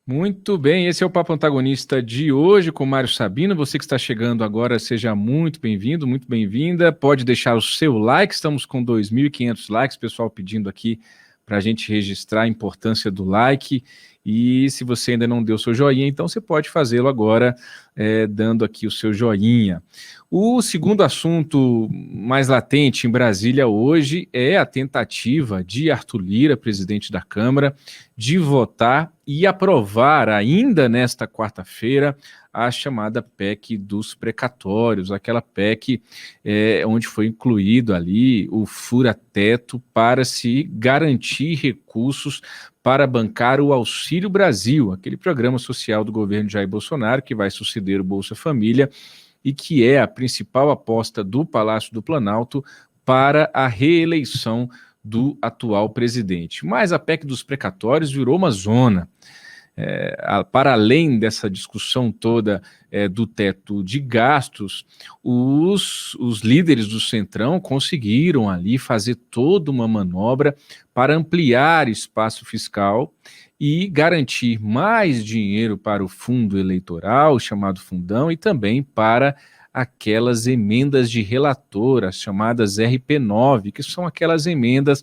Muito bem, esse é o Papo Antagonista de hoje com Mário Sabino. Você que está chegando agora, seja muito bem-vindo, muito bem-vinda. Pode deixar o seu like, estamos com 2.500 likes, pessoal pedindo aqui para a gente registrar a importância do like. E se você ainda não deu seu joinha, então você pode fazê-lo agora, dando aqui o seu joinha. O segundo assunto mais latente em Brasília hoje é a tentativa de Arthur Lira, presidente da Câmara, de votar e aprovar ainda nesta quarta-feira a chamada PEC dos precatórios, aquela PEC onde foi incluído ali o fura-teto para se garantir recursos para bancar o Auxílio Brasil, aquele programa social do governo Jair Bolsonaro que vai suceder o Bolsa Família e que é a principal aposta do Palácio do Planalto para a reeleição do atual presidente. Mas a PEC dos precatórios virou uma zona. Para além dessa discussão toda do teto de gastos, os líderes do Centrão conseguiram ali fazer toda uma manobra para ampliar espaço fiscal e garantir mais dinheiro para o fundo eleitoral, chamado fundão, e também para aquelas emendas de relator, as chamadas RP9, que são aquelas emendas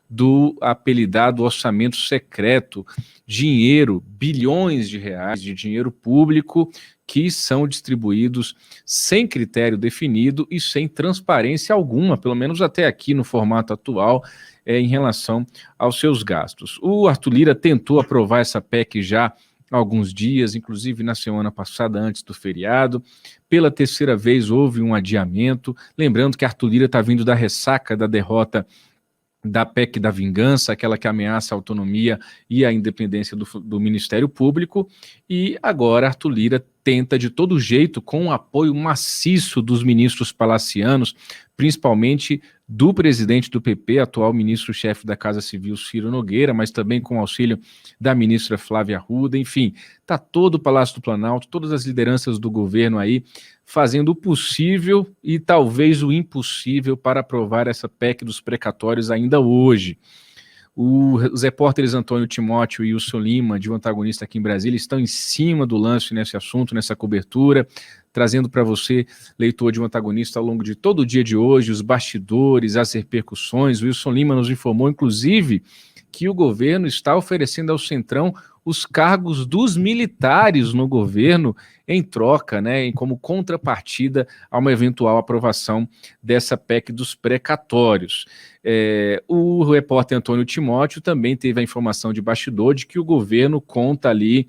do apelidado orçamento secreto, dinheiro, bilhões de reais de dinheiro público que são distribuídos sem critério definido e sem transparência alguma, pelo menos até aqui no formato atual, em relação aos seus gastos. O Arthur Lira tentou aprovar essa PEC já há alguns dias, inclusive na semana passada, antes do feriado. Pela terceira vez houve um adiamento. Lembrando que Arthur Lira está vindo da ressaca da derrota da PEC da vingança, aquela que ameaça a autonomia e a independência do Ministério Público, e agora Arthur Lira tenta de todo jeito, com o apoio maciço dos ministros palacianos, principalmente do presidente do PP, atual ministro-chefe da Casa Civil, Ciro Nogueira, mas também com o auxílio da ministra Flávia Arruda, enfim, está todo o Palácio do Planalto, todas as lideranças do governo aí, fazendo o possível e talvez o impossível para aprovar essa PEC dos precatórios ainda hoje. Os repórteres Antônio Timóteo e Wilson Lima, de O Antagonista aqui em Brasília, estão em cima do lance nesse assunto, nessa cobertura, trazendo para você, leitor de O Antagonista, ao longo de todo o dia de hoje, os bastidores, as repercussões. O Wilson Lima nos informou, inclusive, que o governo está oferecendo ao Centrão os cargos dos militares no governo em troca, né, como contrapartida a uma eventual aprovação dessa PEC dos precatórios. O repórter Antônio Timóteo também teve a informação de bastidor de que o governo conta ali,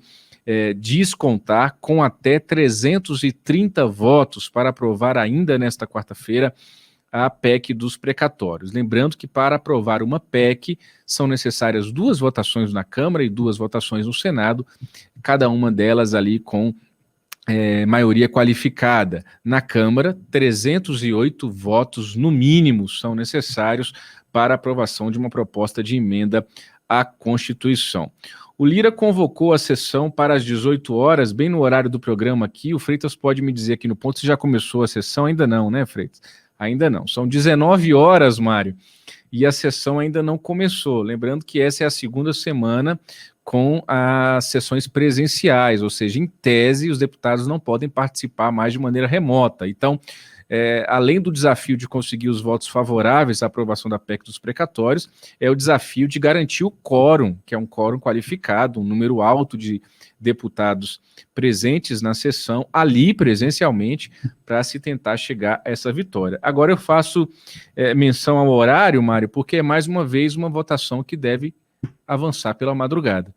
diz contar com até 330 votos para aprovar ainda nesta quarta-feira a PEC dos precatórios. Lembrando que para aprovar uma PEC são necessárias 2 votações na Câmara e 2 votações no Senado, cada uma delas ali com maioria qualificada. Na Câmara, 308 votos no mínimo são necessários para aprovação de uma proposta de emenda à Constituição. O Lira convocou a sessão para as 18 horas, bem no horário do programa aqui. O Freitas pode me dizer aqui no ponto se já começou a sessão. Ainda não, né, Freitas? Ainda não. São 19 horas, Mário, e a sessão ainda não começou. Lembrando que essa é a segunda semana com as sessões presenciais, ou seja, em tese, os deputados não podem participar mais de maneira remota. Então, além do desafio de conseguir os votos favoráveis à aprovação da PEC dos precatórios, é o desafio de garantir o quórum, que é um quórum qualificado, um número alto de deputados presentes na sessão, ali presencialmente, para se tentar chegar a essa vitória. Agora eu faço menção ao horário, Mário, porque é mais uma vez uma votação que deve avançar pela madrugada.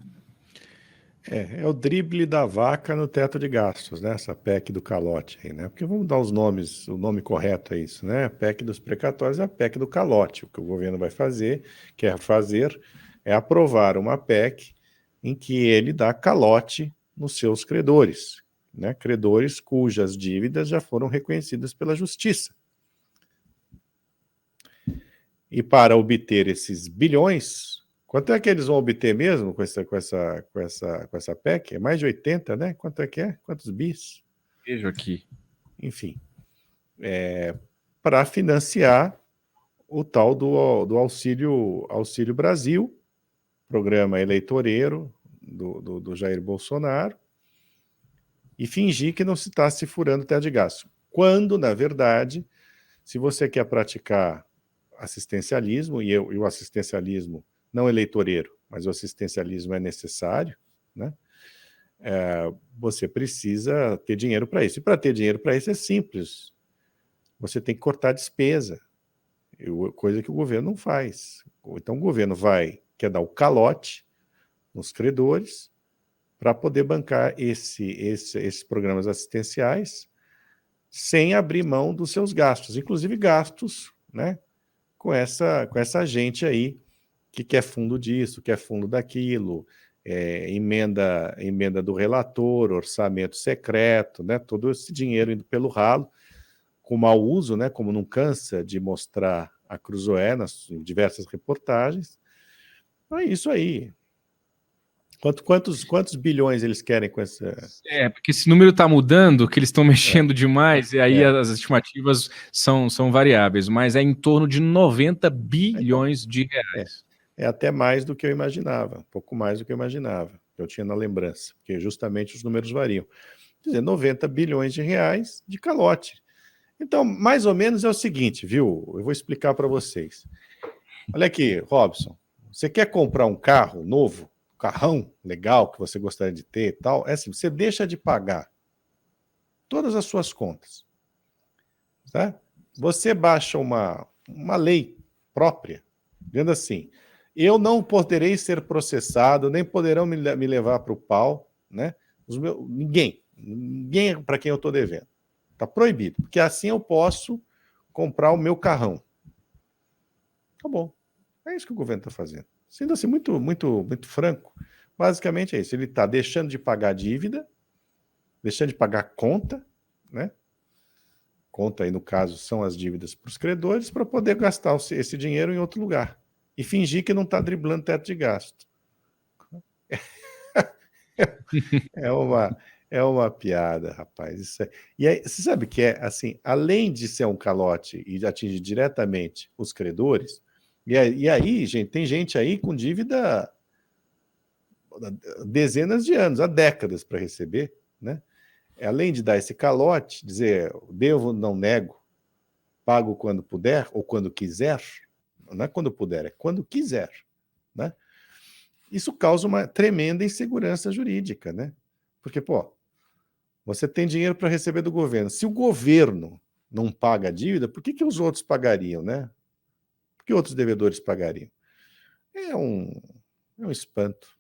É o drible da vaca no teto de gastos, né? Essa PEC do calote aí, né? Porque vamos dar os nomes, o nome correto é isso, né? A PEC dos precatórios é a PEC do calote. O que o governo vai fazer, quer fazer, é aprovar uma PEC em que ele dá calote nos seus credores, né? Credores cujas dívidas já foram reconhecidas pela justiça. E para obter esses bilhões, quanto é que eles vão obter mesmo com essa PEC? É mais de 80, né? Quanto é que é? Quantos bis? Vejo aqui. Enfim, para financiar o tal do Auxílio Brasil, programa eleitoreiro, do Jair Bolsonaro e fingir que não se está se furando teto de gasto. Quando, na verdade, se você quer praticar assistencialismo, e o assistencialismo não eleitoreiro, mas o assistencialismo é necessário, né? Você precisa ter dinheiro para isso. E para ter dinheiro para isso é simples. Você tem que cortar despesa, coisa que o governo não faz. Então o governo quer dar o calote nos credores para poder bancar esses programas assistenciais sem abrir mão dos seus gastos, inclusive gastos, né, com essa gente aí que quer fundo disso, quer fundo daquilo, emenda do relator, orçamento secreto, né, todo esse dinheiro indo pelo ralo, com mau uso, né, como não cansa de mostrar a Cruzoé em diversas reportagens. Então é isso aí. Quantos bilhões eles querem com essa... Porque esse número está mudando, que eles estão mexendo demais, e aí É. as estimativas são variáveis, mas é em torno de 90 bilhões de reais. É até mais do que eu imaginava, um pouco mais do que eu imaginava, que eu tinha na lembrança, porque justamente os números variam. Quer dizer, 90 bilhões de reais de calote. Então, mais ou menos é o seguinte, viu? Eu vou explicar para vocês. Olha aqui, Robson, você quer comprar um carro novo, um carrão legal que você gostaria de ter e tal, é assim, você deixa de pagar todas as suas contas, tá? Você baixa uma lei própria, dizendo assim, eu não poderei ser processado, nem poderão me levar para o pau, né? Ninguém para quem eu estou devendo. Está proibido, porque assim eu posso comprar o meu carrão. Tá bom. É isso que o governo está fazendo. Sendo assim, muito, muito, muito franco, basicamente é isso. Ele está deixando de pagar dívida, deixando de pagar conta, né? Conta aí, no caso, são as dívidas para os credores, para poder gastar esse dinheiro em outro lugar. E fingir que não está driblando teto de gasto. É uma piada, rapaz. E aí, você sabe que assim, além de ser um calote e atingir diretamente os credores, e aí, gente, tem gente aí com dívida dezenas de anos, há décadas para receber, né? Além de dar esse calote, dizer, devo, não nego, pago quando puder ou quando quiser, não é quando puder, é quando quiser, né? Isso causa uma tremenda insegurança jurídica, né? Porque, pô, você tem dinheiro para receber do governo. Se o governo não paga a dívida, por que os outros pagariam, né? Por que outros devedores pagariam? É um espanto.